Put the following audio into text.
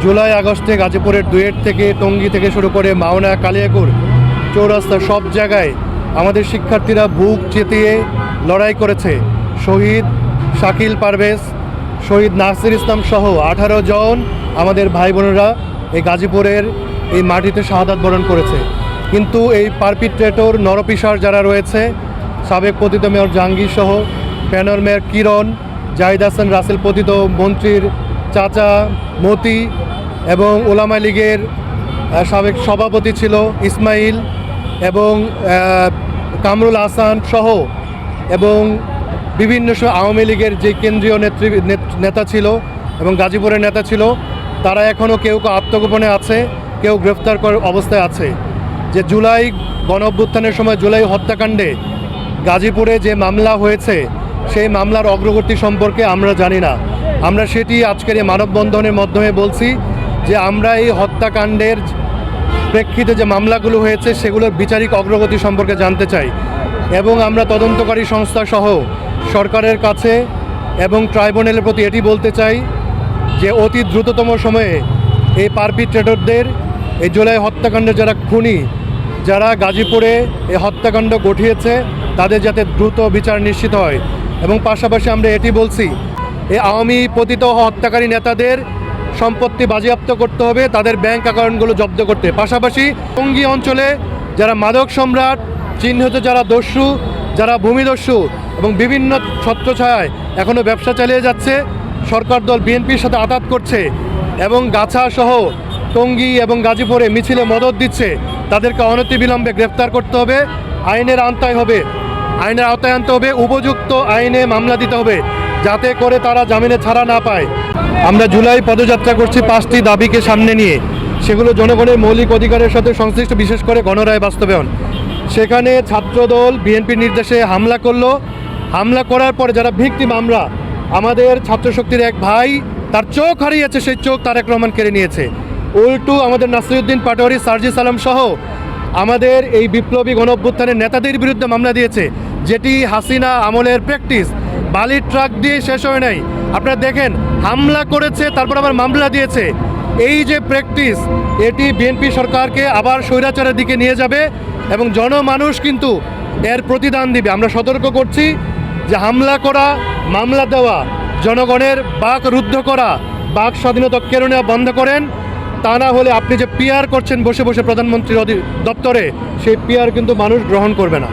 জুলাই আগস্টে গাজীপুরের দুয়েট থেকে টঙ্গী থেকে শুরু করে মাওনা কালিয়াকুর চৌরাস্তা সব জায়গায় আমাদের শিক্ষার্থীরা বুক চেতিয়ে লড়াই করেছে। শহীদ শাকিল পারভেজ, শহীদ নাসির ইসলাম সহ 18 জন আমাদের ভাই বোনেরা এই গাজীপুরের এই মাটিতে শাহাদাত বরণ করেছে। কিন্তু এই পারপিট্রেটর নরপিসার যারা রয়েছে, সাবেক পতিত মেয়র জাহাঙ্গীর সহ প্যানেল মেয়র কিরণ, জাহিদ হাসান রাসেল পতিত মন্ত্রীর চাচা মতি এবং ওলামা লীগের সাবেক সভাপতি ছিল ইসমাইল এবং কামরুল হাসান সহ এবং বিভিন্ন আওয়ামী লীগের যে কেন্দ্রীয় নেতা ছিল এবং গাজীপুরের নেতা ছিল, তারা এখনও কেউ আত্মগোপনে আছে, কেউ গ্রেফতার করার অবস্থায় আছে। যে জুলাই গণঅভ্যুত্থানের সময় জুলাই হত্যাকাণ্ডে গাজীপুরে যে মামলা হয়েছে, সেই মামলার অগ্রগতি সম্পর্কে আমরা জানি না। আমরা সেটি আজকের এই মানববন্ধনের মাধ্যমে বলছি যে আমরা এই হত্যাকাণ্ডের প্রেক্ষিতে যে মামলাগুলো হয়েছে সেগুলোর বিচারিক অগ্রগতি সম্পর্কে জানতে চাই এবং আমরা তদন্তকারী সংস্থা সহ সরকারের কাছে এবং ট্রাইব্যুনালের প্রতি এটি বলতে চাই যে অতি দ্রুততম সময়ে এই পারপিট্রেটরদের, এই জুলাই হত্যাকাণ্ডের যারা খুনি, যারা গাজীপুরে এই হত্যাকাণ্ড ঘটিয়েছে, তাদের যাতে দ্রুত বিচার নিশ্চিত হয়। এবং পাশাপাশি আমরা এটি বলছি, এই আওয়ামী পতিত হত্যাকারী নেতাদের সম্পত্তি বাজেয়াপ্ত করতে হবে, তাদের ব্যাংক অ্যাকাউন্টগুলো জব্দ করতে। পাশাপাশি টঙ্গী অঞ্চলে যারা মাদক সম্রাট চিহ্নিত, যারা দস্যু, যারা ভূমিদস্যু এবং বিভিন্ন ছত্রছায়ায় এখনও ব্যবসা চালিয়ে যাচ্ছে, সরকার দল বিএনপির সাথে আঘাত করছে এবং গাছা সহ টঙ্গী এবং গাজীপুরে মিছিলে মদত দিচ্ছে, তাদেরকে অনতিবিলম্বে গ্রেফতার করতে হবে, আইনের আওতায় আনতে হবে, উপযুক্ত আইনে মামলা দিতে হবে যাতে করে তারা জামিনে ছাড়া না পায়। আমরা জুলাই পদযাত্রা করছি 5টি দাবিকে সামনে নিয়ে, সেগুলো জনগণের মৌলিক অধিকারের সাথে সংশ্লিষ্ট, বিশেষ করে গণরায় বাস্তবায়ন। সেখানে ছাত্রদল বিএনপির নির্দেশে হামলা করলো। হামলা করার পরে যারা ভিকটিম, আমরা আমাদের ছাত্রশক্তির এক ভাই, তার চোখ হারিয়েছে, সেই চোখ তারেক রহমান কেড়ে নিয়েছে। উল্টো আমাদের নাসিরউদ্দিন পাটোয়ারি, সার্জিস আলম সহ আমাদের এই বিপ্লবী গণঅভ্যুত্থানের নেতাদের বিরুদ্ধে মামলা দিয়েছে, যেটি হাসিনা আমলের প্র্যাকটিস। বালির ট্রাক দিয়ে শেষ হয় নাই, আপনারা দেখেন, হামলা করেছে তারপর আবার মামলা দিয়েছে। এই যে প্র্যাকটিস, এটি বিএনপি সরকারকে আবার স্বৈরাচারের দিকে নিয়ে যাবে এবং জনমানুষ কিন্তু এর প্রতিদান দিবে। আমরা সতর্ক করছি যে হামলা করা, মামলা দেওয়া, জনগণের বাক রুদ্ধ করা, বাক স্বাধীনতা কেড়ে নেওয়া বন্ধ করেন। তা না হলে আপনি যে পিআর করছেন বসে বসে প্রধানমন্ত্রীর দপ্তরে, সেই পিআর কিন্তু মানুষ গ্রহণ করবে না।